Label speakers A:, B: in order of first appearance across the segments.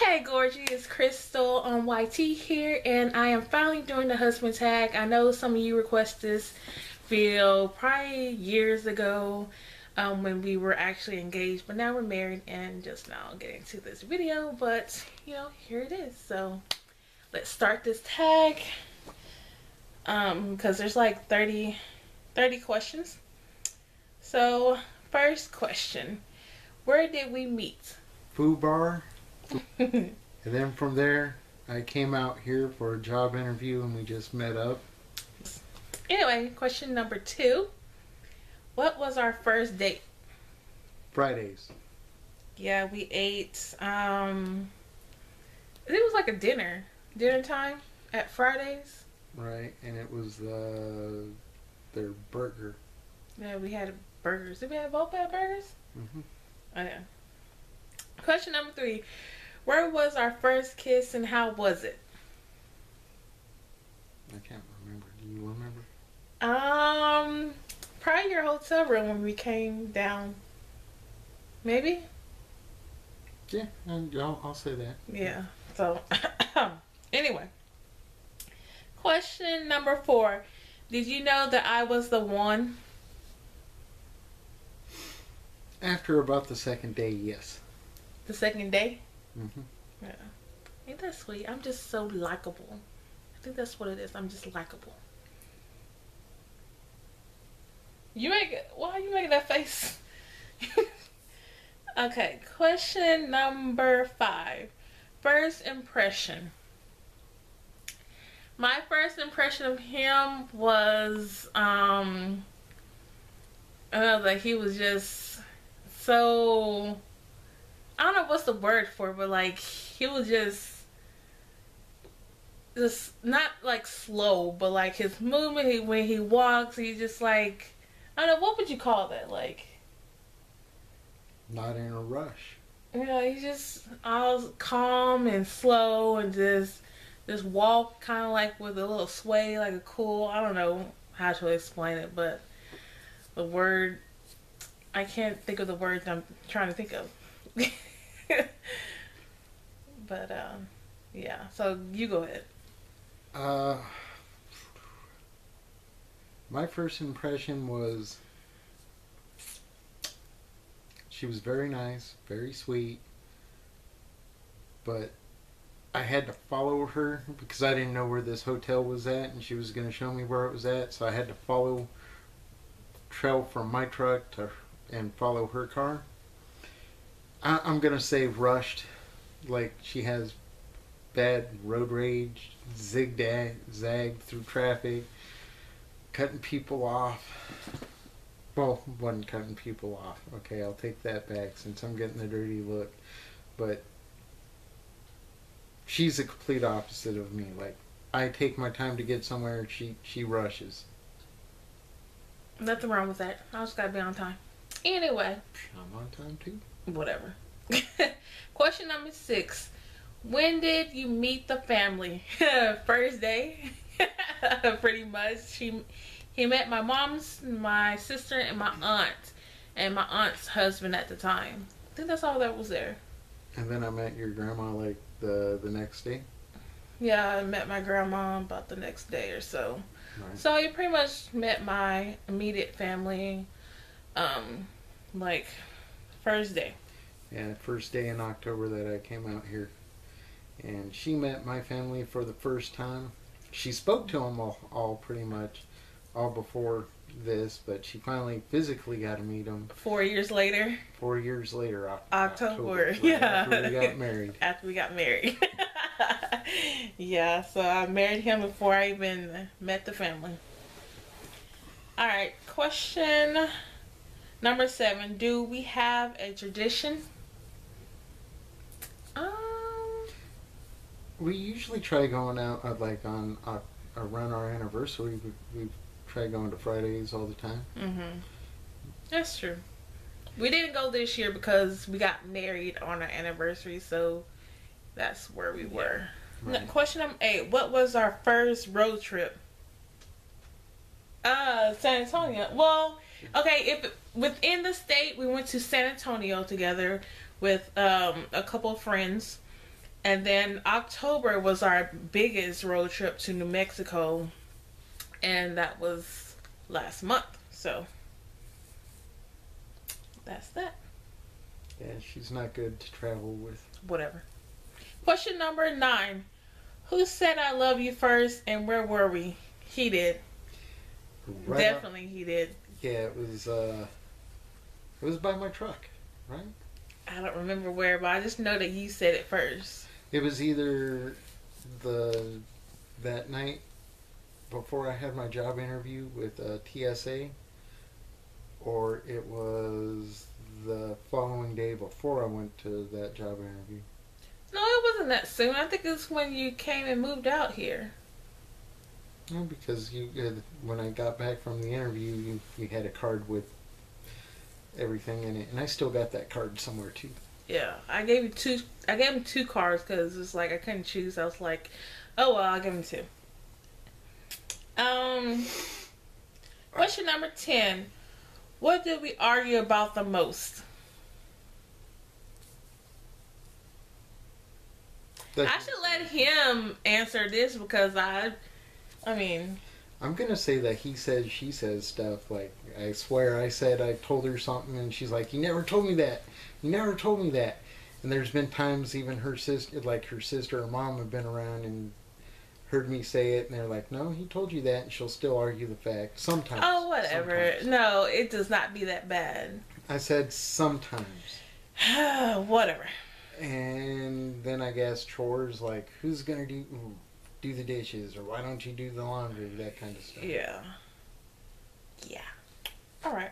A: Hey Gorgie, it's Crystal on YT here, and I am finally doing the husband tag. I know some of you requested this video probably years ago when we were actually engaged, but now we're married and just now getting to this video, but you know, here it is. So let's start this tag because there's like 30 questions. So first question, where did we meet?
B: Food bar. And then from there I came out here for a job interview and we just met up.
A: Anyway, question number 2, what was our first date?
B: Fridays.
A: Yeah, we ate it was like a dinner time at Fridays.
B: Right, and it was their burger.
A: Yeah, we had burgers. Did we have both had burgers?
B: Mm-hmm.
A: Oh yeah. Question number 3, where was our first kiss and how was it?
B: I can't remember. Do you remember?
A: Probably your hotel room when we came down. Maybe?
B: Yeah, I'll say that.
A: Yeah. So, anyway. Question number 4. Did you know that I was the one?
B: After about the second day, yes.
A: The second day?
B: Mm-hmm.
A: Yeah. Ain't that sweet? I'm just so likable. I think that's what it is. I'm just likable. Why are you making that face? Okay, question number 5. First impression. My first impression of him was I don't know, like he was just so, I don't know what's the word for it, but like he was just not like slow, but like his movement, when he walks, he just like, I don't know, what would you call that? Like,
B: not in a rush.
A: Yeah, he's just all calm and slow and just walk kind of like with a little sway, like a cool, I don't know how to explain it, but the word, I can't think of the words I'm trying to think of. But yeah, so you go ahead.
B: My first impression was she was very nice, very sweet, but I had to follow her because I didn't know where this hotel was at and she was going to show me where it was at, so I had to follow trail from my truck and follow her car. I'm going to say rushed, like she has bad road rage, zag through traffic, cutting people off. Well, wasn't cutting people off. Okay, I'll take that back since I'm getting the dirty look. But she's the complete opposite of me. Like, I take my time to get somewhere and she rushes.
A: Nothing wrong with that. I just gotta be on time. Anyway.
B: I'm on time too.
A: Whatever. Question number 6. When did you meet the family? First day. Pretty much. He met my mom's, my sister, and my aunt's husband at the time. I think that's all that was there.
B: And then I met your grandma like the next day?
A: Yeah, I met my grandma about the next day or so. Right. So you pretty much met my immediate family like first day.
B: Yeah, first day in October that I came out here. And she met my family for the first time. She spoke to them all pretty much, all before this, but she finally physically got to meet them.
A: 4 years later?
B: 4 years later.
A: October.
B: Right
A: yeah.
B: After we got married.
A: After we got married. Yeah, so I married him before I even met the family. Alright, question number 7. Do we have a tradition?
B: We usually try going out on around our anniversary. We try going to Fridays all the time.
A: That's true. We didn't go this year because we got married on our anniversary, so that's where we were. Right. Question number 8. What was our first road trip? San Antonio. Well, okay, if within the state, we went to San Antonio together with a couple of friends. And then October was our biggest road trip to New Mexico, and that was last month. So that's that.
B: Yeah, she's not good to travel with.
A: Whatever. Question number 9. Who said I love you first, and where were we? He did.
B: Right
A: Definitely he did.
B: Yeah, it was by my truck, right?
A: I don't remember where, but I just know that you said it first.
B: It was either that night before I had my job interview with TSA, or it was the following day before I went to that job interview.
A: No, it wasn't that soon. I think it's when you came and moved out here.
B: No, because when I got back from the interview, you had a card with everything in it, and I still got that card somewhere too.
A: Yeah, I gave him 2 cards because it's like I couldn't choose. I was like, oh well, I'll give him 2. Question number 10. What did we argue about the most? I should let him answer this because I mean...
B: I'm going to say that he says, she says stuff. Like, I swear I said I told her something and she's like, you never told me that. You never told me that. And there's been times even her sister or mom have been around and heard me say it and they're like, no, he told you that. And she'll still argue the fact. Sometimes.
A: Oh, whatever.
B: Sometimes.
A: No, it does not be that bad.
B: I said sometimes.
A: Whatever.
B: And then I guess chores like, who's going to do the dishes, or why don't you do the laundry, that kind of stuff.
A: Yeah. Alright.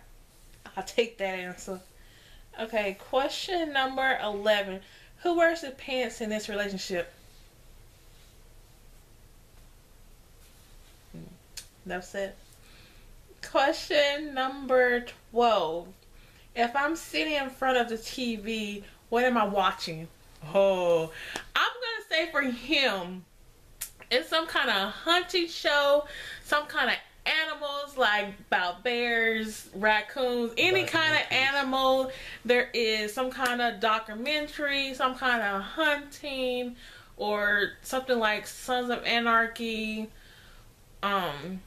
A: I'll take that answer. Okay, question number 11. Who wears the pants in this relationship? That's it. Question number 12. If I'm sitting in front of the TV, what am I watching? Oh, I'm going to say for him, it's some kind of hunting show, some kind of animals, like about bears, raccoons, any kind of animal. There is some kind of documentary, some kind of hunting, or something like Sons of Anarchy,
B: The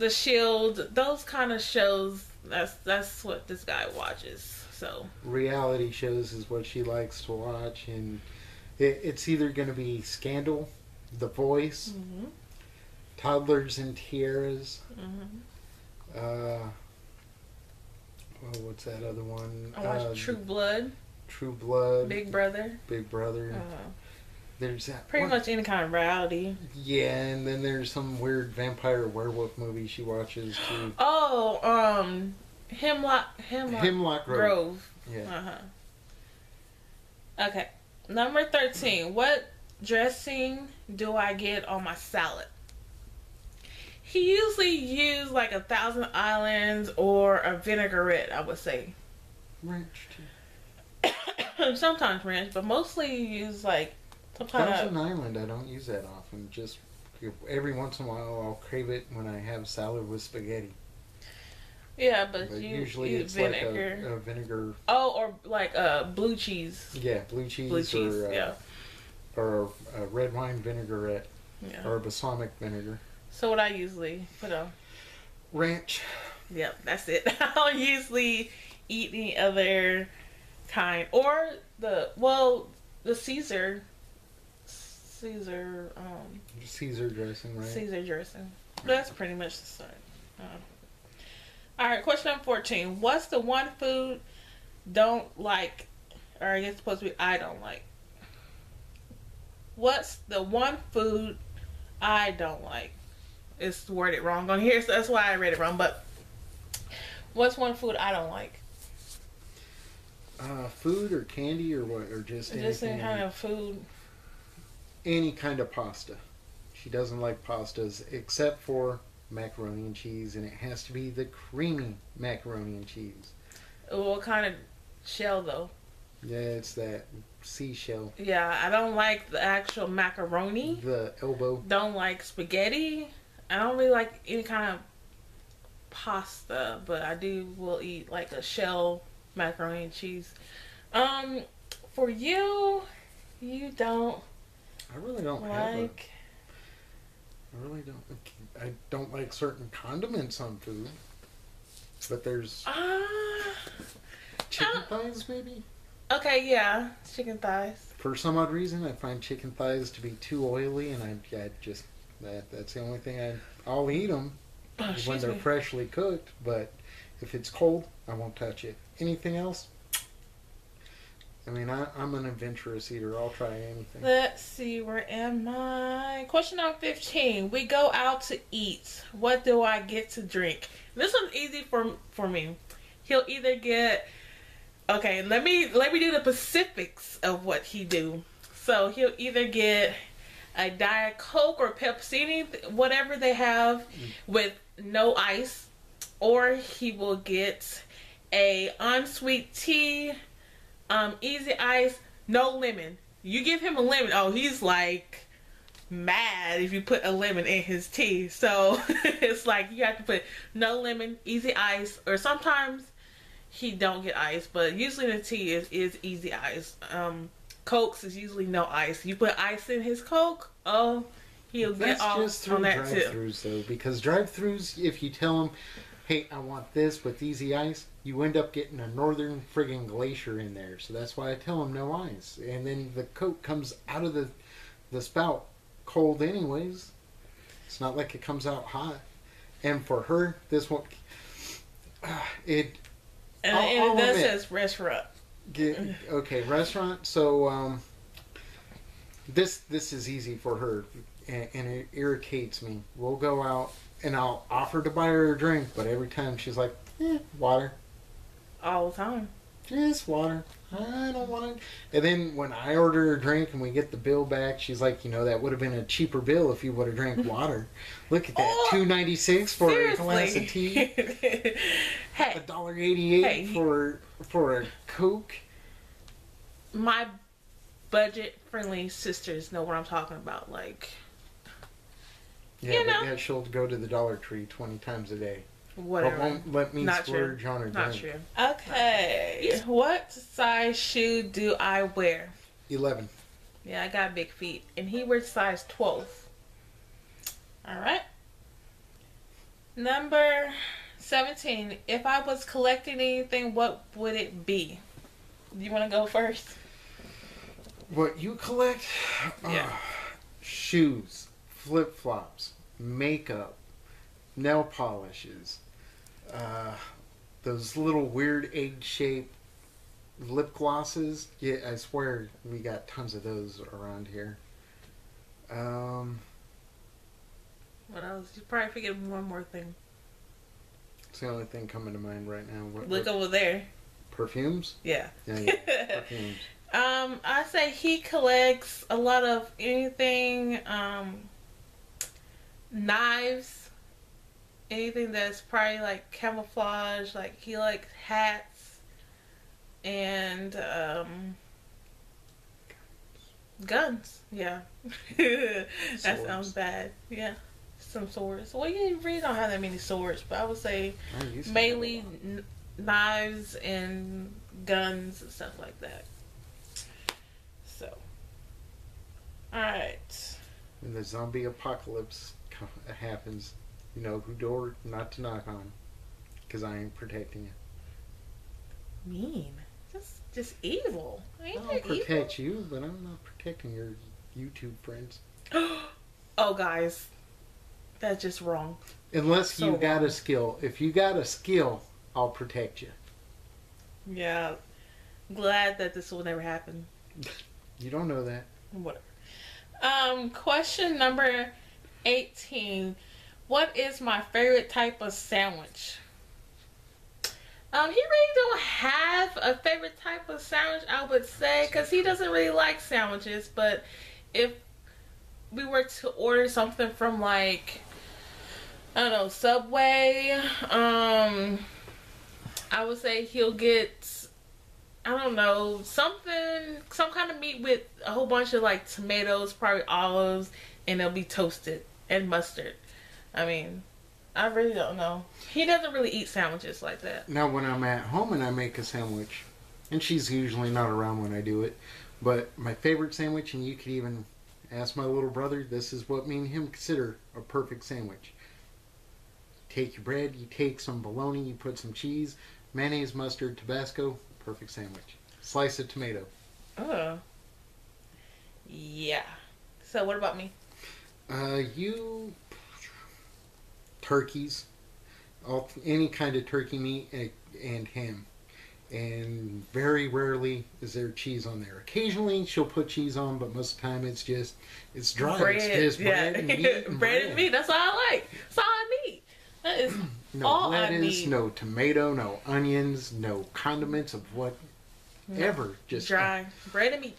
B: Shield,
A: those kind of shows. That's what this guy watches. So
B: reality shows is what she likes to watch, and it's either going to be Scandal, The Voice, Toddlers and Tiaras. What's that other one?
A: I watch True Blood.
B: True Blood.
A: Big Brother.
B: There's that.
A: Pretty much any kind of reality.
B: Yeah, and then there's some weird vampire werewolf movie she watches too.
A: Oh, Hemlock Grove.
B: Yeah.
A: Okay. Number 13. What dressing do I get on my salad? He usually use like a Thousand Islands or a vinaigrette, I would say.
B: Ranch
A: too. Sometimes ranch, but mostly you use like some kind of...
B: Thousand Island, I don't use that often. Just every once in a while I'll crave it when I have salad with spaghetti.
A: Yeah, but you
B: usually
A: use
B: it's
A: vinegar.
B: like a vinegar.
A: Oh, or like blue cheese.
B: Yeah, blue cheese or a red wine vinaigrette.
A: Yeah.
B: Or a balsamic vinegar.
A: So what I usually put on?
B: Ranch.
A: Yep, that's it. I don't usually eat any other kind. Or the Caesar
B: dressing, right?
A: Caesar dressing. That's pretty much the same. Alright, question number 14. What's the one food don't like, or I guess it's supposed to be I don't like? What's the one food I don't like? It's worded wrong on here, so that's why I read it wrong. But what's one food I don't like?
B: Food or candy or what? Or just anything?
A: Just any kind of food.
B: Any kind of pasta. She doesn't like pastas except for macaroni and cheese, and it has to be the creamy macaroni and cheese.
A: What kind of shell though?
B: Yeah, it's that seashell.
A: Yeah, I don't like the actual macaroni.
B: The elbow. Don't
A: like spaghetti. I don't really like any kind of pasta, but I will eat like a shell macaroni and cheese. For you, You don't
B: I really don't
A: like.
B: I really don't. I don't like certain condiments on food. But there's chicken thighs, maybe?
A: Okay, yeah. Chicken thighs.
B: For some odd reason, I find chicken thighs to be too oily, and I just that's the only thing I'll eat them when they're freshly cooked. But if it's cold, I won't touch it. Anything else? I mean, I'm an adventurous eater. I'll try anything.
A: Let's see, where am I? Question number 15. We go out to eat. What do I get to drink? This one's easy for me. He'll either get. Okay, let me do the specifics of what he do. So he'll either get a Diet Coke or Pepsi, whatever they have, with no ice, or he will get a unsweet tea, easy ice, no lemon. You give him a lemon, oh, he's like mad if you put a lemon in his tea. So it's like you have to put no lemon, easy ice, or sometimes he don't get ice, but usually the tea is easy ice. Cokes is usually no ice. You put ice in his Coke, oh, he'll get off on that too.
B: That's just through drive-thrus though, because drive-thrus, if you tell him, hey, I want this with easy ice, you end up getting a northern friggin' glacier in there. So that's why I tell him no ice. And then the Coke comes out of the spout cold anyways. It's not like it comes out hot. And for her, this one, it...
A: And that says restaurant.
B: Okay, restaurant. So this is easy for her, and it irritates me. We'll go out, and I'll offer to buy her a drink, but every time she's like, water.
A: All the time.
B: Just water. I don't want it. And then when I order a drink and we get the bill back, she's like, that would have been a cheaper bill if you would have drank water. Look at that, $2.96 for a glass of tea.
A: Hey,
B: $1.88 for a Coke.
A: My budget-friendly sisters know what I'm talking about. Like,
B: yeah, she'll go to the Dollar Tree 20 times a day.
A: Whatever.
B: But won't let me splurge on her drink.
A: Not true. Okay. What size shoe do I wear?
B: 11.
A: Yeah, I got big feet. And he wears size 12. Alright. Number 17. If I was collecting anything, what would it be? Do you want to go first?
B: What you collect?
A: Yeah.
B: Shoes, flip-flops, makeup, nail polishes, those little weird egg-shaped lip glosses. Yeah, I swear we got tons of those around here.
A: What else? You probably forget one more thing.
B: It's the only thing coming to mind right now.
A: Look over there.
B: Perfumes?
A: Yeah.
B: Yeah, perfumes.
A: I say he collects a lot of anything, knives, anything that's probably like camouflage, like he likes hats, and, guns. Yeah. That sounds bad. Yeah. Some swords. Well, you really don't have that many swords, but I would say mainly knives and guns and stuff like that. So, alright.
B: When the zombie apocalypse happens, you know who door not to knock on, because I ain't protecting you.
A: Mean. Just evil.
B: I'll protect you, but I'm not protecting your YouTube friends.
A: Oh, guys. That's just wrong.
B: Unless you got a skill. If you got a skill, I'll protect you.
A: Yeah. Glad that this will never happen.
B: You don't know that.
A: Whatever. Question number 18. What is my favorite type of sandwich? He really don't have a favorite type of sandwich, I would say, because he doesn't really like sandwiches. But if we were to order something from, like, I don't know, Subway, I would say he'll get, I don't know, some kind of meat with a whole bunch of, like, tomatoes, probably olives, and it'll be toasted, and mustard. I mean, I really don't know. He doesn't really eat sandwiches like that.
B: Now, when I'm at home and I make a sandwich, and she's usually not around when I do it, But my favorite sandwich, and you could even ask my little brother, this is what me and him consider a perfect sandwich. Take your bread, you take some bologna, you put some cheese, mayonnaise, mustard, Tabasco, perfect sandwich. Slice of tomato.
A: Oh. Yeah. So what about me?
B: You turkeys, any kind of turkey meat and ham. And very rarely is there cheese on there. Occasionally she'll put cheese on, but most of the time it's dry.
A: Bread.
B: It's just bread and meat. And
A: bread and meat. That's all I like. That's all I need. That is
B: no
A: all
B: lettuce,
A: I need.
B: no tomato, no onions, no condiments of whatever. Just
A: dry bread and meat.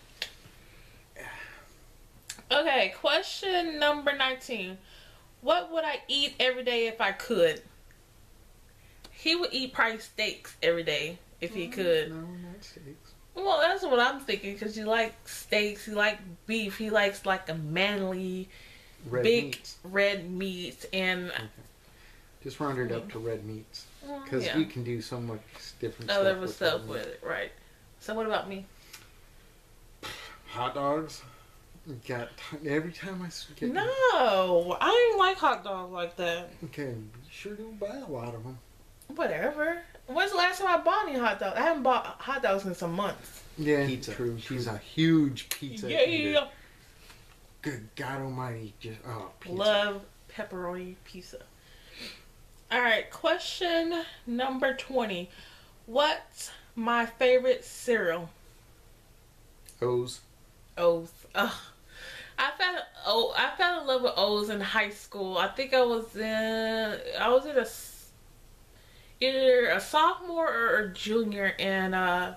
A: Okay, question number 19. What would I eat every day if I could? He would eat probably steaks every day if he could.
B: No, not steaks.
A: Well, that's what I'm thinking because he likes steaks, he likes beef, he likes like a manly,
B: Red
A: big
B: meats.
A: red meat, and
B: Okay. Just round it up to red meats
A: well,
B: because
A: yeah.
B: you can do so much different
A: other
B: stuff
A: stuff
B: red
A: with
B: meat.
A: it, right? So what about me?
B: Hot dogs. Got every time I get
A: No, I didn't like hot dogs like that.
B: Okay, you sure do buy a lot of them.
A: Whatever. When's the last time I bought any hot dogs? I haven't bought hot dogs in some months.
B: Yeah,
C: Pizza.
B: true. She's a huge pizza eater.
A: Yeah.
B: Good God Almighty, just pizza.
A: Love pepperoni pizza. All right, question number 20. What's my favorite cereal?
B: O's.
A: O's. Ugh. I fell in love with O's in high school. I think I was in either a sophomore or a junior, and a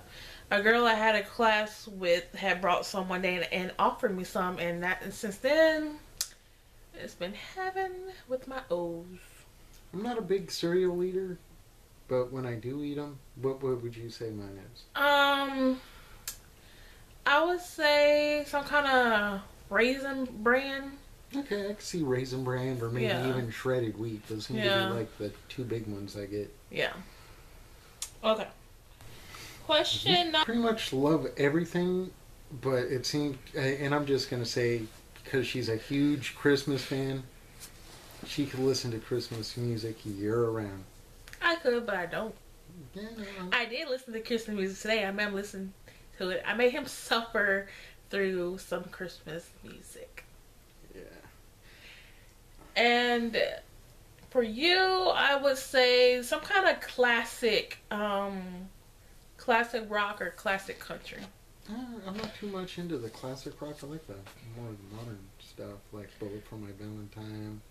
A: girl I had a class with had brought some one day and offered me some, and since then it's been heaven with my O's.
B: I'm not a big cereal eater, but when I do eat them, what would you say mine is?
A: I would say some kind of Raisin Bran.
B: Okay, I can see Raisin Bran or maybe
A: Yeah.
B: even shredded wheat. Those seem to
A: Yeah.
B: be like the two big ones I get.
A: Yeah. Okay. Question
B: Pretty much love everything, but it seems, and I'm just gonna say, because she's a huge Christmas fan, she could listen to Christmas music year round.
A: I could, but I don't.
B: Yeah,
A: I did listen to Christmas music today. I remember listening to it. I made him suffer through some Christmas music.
B: yeah.
A: And for you, I would say some kind of classic rock or classic country.
B: I'm not too much into the classic rock. I like the more modern stuff, like Bullet for My Valentine.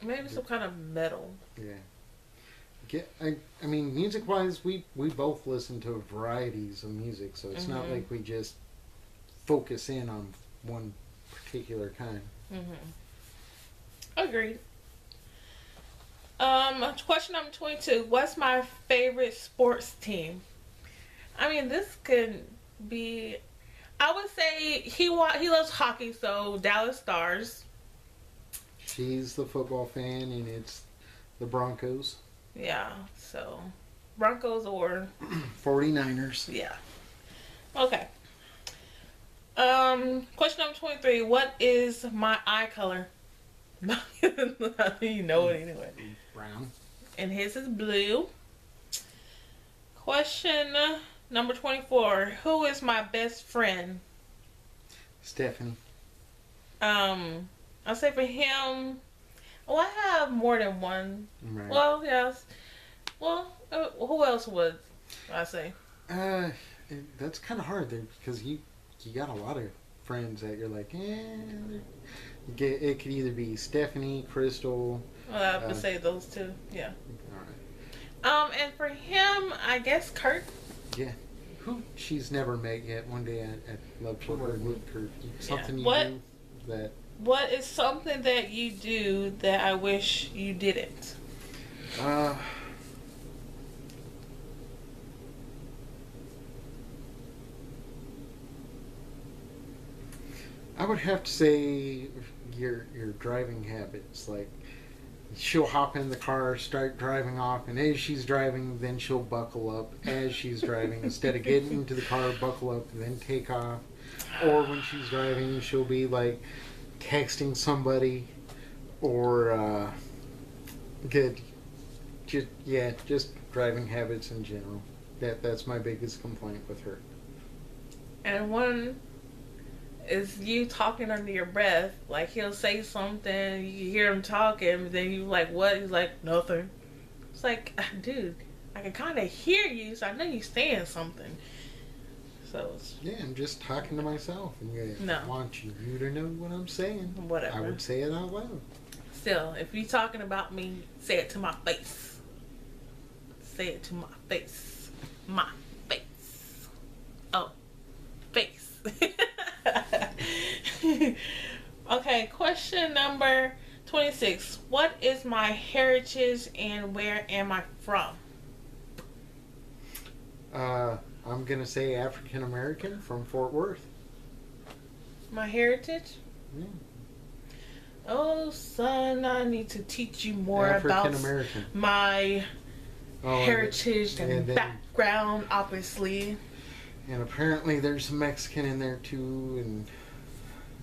A: Maybe some kind of metal.
B: Yeah. I mean, music-wise, we both listen to varieties of music, so it's not like we just focus in on one particular kind.
A: Agreed. Question number 22. What's my favorite sports team? I mean, this could be. I would say he loves hockey, so Dallas Stars.
B: She's the football fan, and it's the Broncos.
A: Yeah, so Broncos or
B: 49ers.
A: yeah. Okay. Question number 23. What is my eye color? You know it anyway.
B: Brown.
A: And his is blue. Question number 24. Who is my best friend?
B: Stephanie.
A: I'll say for him. Well, I have more than one.
B: Right.
A: Well, yes. Well, who else would I say?
B: That's kind of hard there because you got a lot of friends that you're like, it could either be Stephanie, Crystal.
A: Well, I would say those two. Yeah.
B: All right.
A: And for him, I guess Kurt.
B: Yeah. Who she's never met yet. One day I'd love to meet Kurt. Something you
A: What?
B: do that.
A: What is something that you do that I wish you didn't?
B: I would have to say your driving habits. Like she'll hop in the car, start driving off, and as she's driving, then she'll buckle up as she's driving. Instead of getting into the car, buckle up, and then take off. Or when she's driving, she'll be like texting somebody, or just driving habits in general. That's my biggest complaint with her.
A: And one is you talking under your breath. Like, he'll say something, you hear him talking, but then you like, what? He's like, nothing. It's like, dude, I can kind of hear you, so I know you're saying something. So it's,
B: yeah, I'm just talking to myself, and
A: no.
B: I want you to know what I'm saying.
A: Whatever.
B: I would say it out loud.
A: Still, if you're talking about me, say it to my face. Say it to my face. My face. Oh, face. Okay, question number 26. What is my heritage and where am I from?
B: I'm going to say African American from Fort Worth.
A: My heritage?
B: Yeah.
A: Oh, son, I need to teach you more about
B: African-American.
A: my heritage and background, obviously.
B: And apparently there's some Mexican in there too, and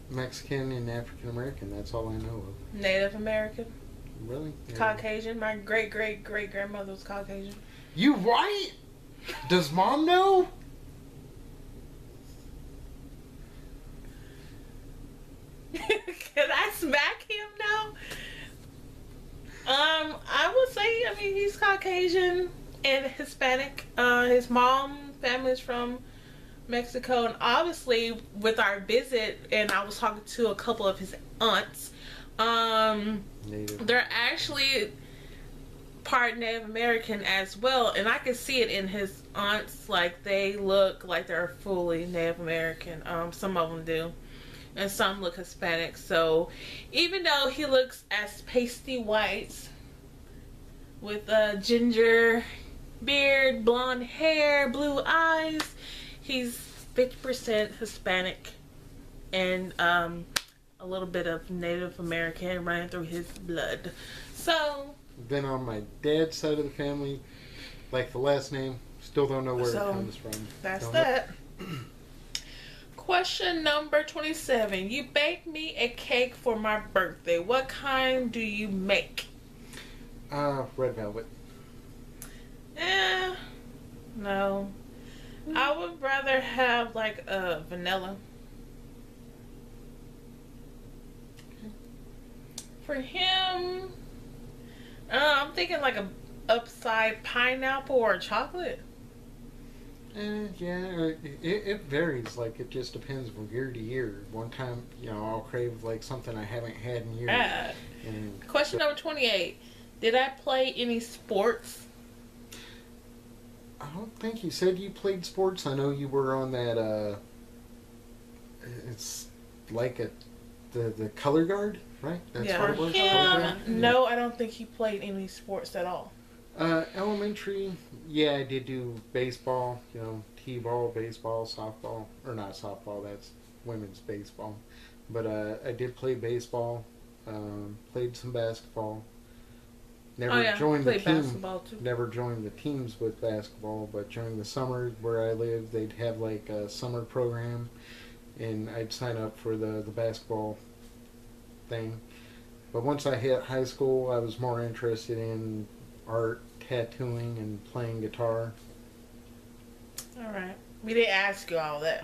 B: Mexican and African American. That's all I know of.
A: Native American.
B: Really? Yeah.
A: Caucasian. My great-great-great-grandmother was Caucasian.
B: You white? Does mom know?
A: Can I smack him now? I would say, I mean, he's Caucasian and Hispanic. His mom family is from Mexico, and obviously with our visit, and I was talking to a couple of his aunts, they're actually part Native American as well, and I can see it in his aunts. Like, they look like they're fully Native American. Some of them do, and some look Hispanic. So even though he looks as pasty white with a ginger beard, blonde hair, blue eyes, he's 50% Hispanic and a little bit of Native American running through his blood. So
B: then on my dad's side of the family, like the last name, still don't know where it comes from.
A: That's that. Question number 27. You baked me a cake for my birthday. What kind do you make?
B: Red velvet.
A: No. I would rather have like a vanilla. For him, I'm thinking like a upside pineapple or chocolate.
B: Yeah, it varies. Like, it just depends from year to year. One time, I'll crave like something I haven't had in years.
A: Question number 28. Did I play any sports?
B: I don't think you said you played sports. I know you were on that, it's like the color guard, right? That's what it was?
A: No, I don't think he played any sports at all.
B: Elementary, yeah, I did do baseball, t-ball, baseball, softball, or not softball, that's women's baseball. But I did play baseball, played some basketball. Never joined the team. Never joined the teams with basketball, but during the summer where I lived, they'd have like a summer program, and I'd sign up for the basketball thing. But once I hit high school, I was more interested in art, tattooing, and playing guitar.
A: All right. We didn't ask you all that.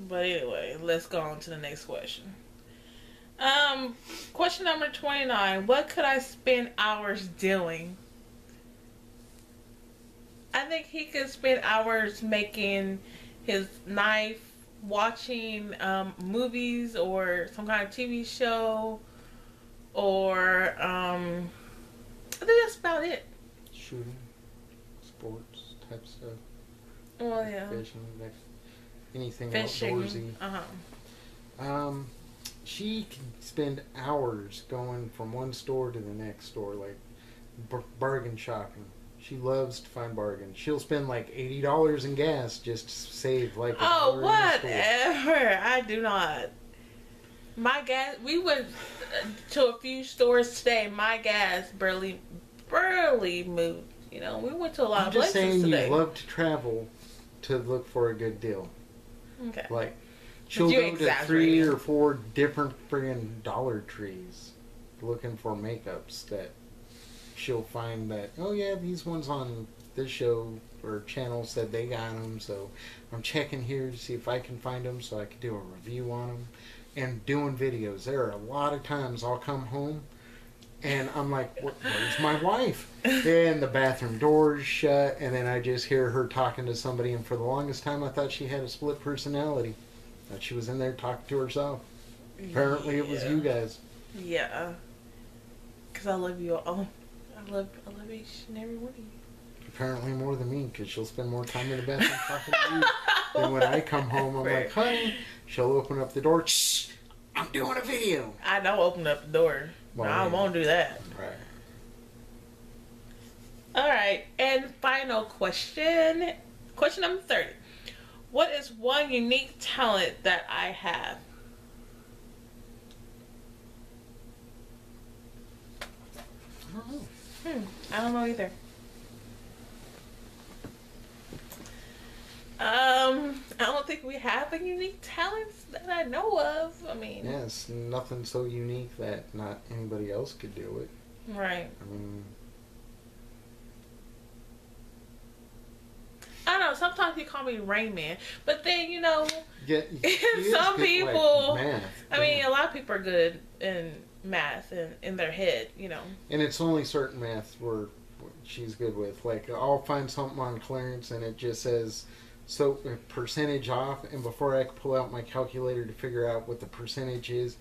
A: But anyway, let's go on to the next question. Question number 29. What could I spend hours doing? I think he could spend hours making his knife, watching movies or some kind of TV show, or I think that's about it.
B: Shooting, sports type stuff.
A: Well, yeah.
B: Fishing, anything outdoorsy. She can spend hours going from one store to the next store, like bargain shopping. She loves to find bargains. She'll spend like $80 in gas just to save like
A: whatever. I do not. My gas. We went to a few stores today. My gas barely moved. You know, we went to a lot
B: I'm
A: of
B: just
A: places
B: saying
A: today.
B: you love to travel to look for a good deal.
A: Okay.
B: Like, she'll go to 3 or 4 different friggin' Dollar Trees looking for makeups that she'll find that, oh yeah, these ones on this show or channel said they got them, so I'm checking here to see if I can find them so I can do a review on them. And doing videos. There are a lot of times I'll come home and I'm like, where's my wife? And the bathroom door's shut, and then I just hear her talking to somebody, and for the longest time I thought she had a split personality. That she was in there talking to herself. Apparently it was you guys.
A: Yeah. Because I love you all. I love each and every one of you.
B: Apparently more than me, because she'll spend more time in the bathroom talking to you. Then when I come home, I'm like, honey, she'll open up the door. Shh, I'm doing a video.
A: I don't open up the door.
B: Well,
A: I won't do that.
B: Right.
A: Alright, and final question. Question number 30. What is one unique talent that I have?
B: I don't know.
A: I don't know either. I don't think we have a unique talent that I know of. I mean,
B: Yeah, it's nothing so unique that not anybody else could do it.
A: right.
B: I mean,
A: I don't know. Sometimes you call me Rain Man, but then you know,
B: you
A: some
B: good,
A: people.
B: like, math.
A: I mean, a lot of people are good in math and in their head. You know.
B: And it's only certain math where she's good with. Like, I'll find something on clearance and it just says so percentage off, and before I can pull out my calculator to figure out what the percentage is,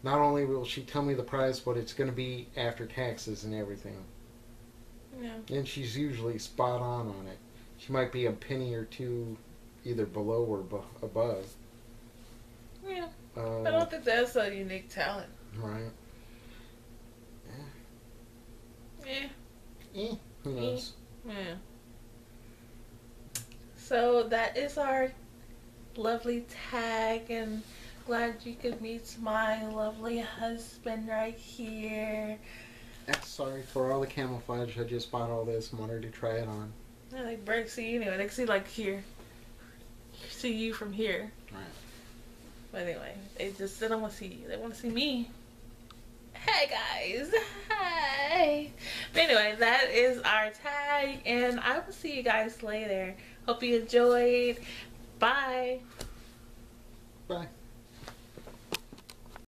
B: not only will she tell me the price, but it's going to be after taxes and everything.
A: Yeah.
B: And she's usually spot on it. She might be a penny or two either below or above.
A: Yeah. I don't think that's a unique talent.
B: Right.
A: Yeah.
B: Who knows?
A: Yeah. So that is our lovely tag, and glad you could meet my lovely husband right here.
B: Sorry for all the camouflage. I just bought all this and wanted to try it on.
A: Yeah, they break see you anyway. They can see like here. See you from here.
B: Right.
A: But anyway, they don't want to see you. They want to see me. Hey guys. Hi. But anyway, that is our tag, and I will see you guys later. Hope you enjoyed. Bye.
B: Bye.